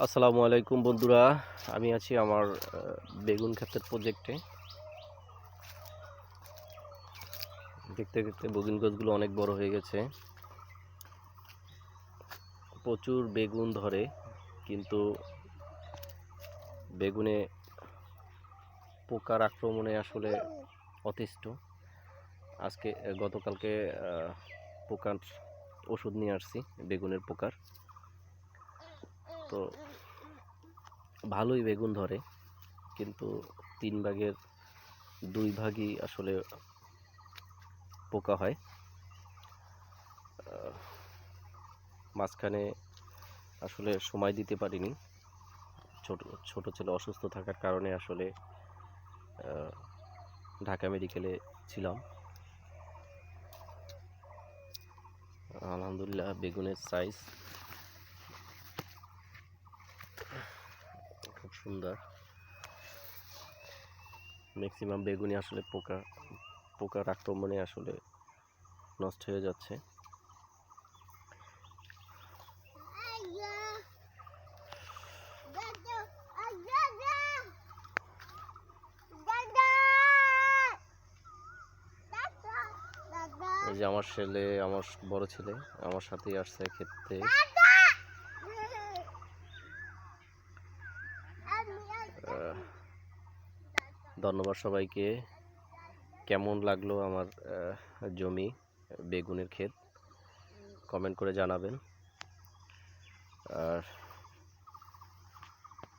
আসসালামু আলাইকুম বন্ধুরা, আমি আছি আমার বেগুন ক্ষেতের প্রজেক্টে। দেখতে দেখতে বেগুন গাছগুলো অনেক বড় হয়ে গেছে, প্রচুর বেগুন ধরে, কিন্তু বেগুনে পোকার আক্রমণে আসলে অতিষ্ঠ। গতকালকে পোকার ওষুধ নিয়ে আসছি বেগুনের পোকার। তো ভালোই বেগুন ধরে, কিন্তু 3 ভাগের 2 ভাগই আসলে পোকা হয়। মাঝখানে আসলে সময় দিতে পারিনি, ছোট ছেলে অসুস্থ থাকার কারণে আসলে ঢাকা মেডিকেলে ছিলাম। আলহামদুলিল্লাহ বেগুনের সাইজ খুব সুন্দর। ম্যাক্সিমাম বেগুনই আসলে পোকার আক্রমণে আসলে নষ্ট হয়ে যাচ্ছে। এই যে আমার বড় ছেলে আমার সাথেই আসছে খেতে। ধন্যবাদ সবাইকে। কেমন লাগলো আমার জমি বেগুনের ক্ষেত কমেন্ট করে জানাবেন। আর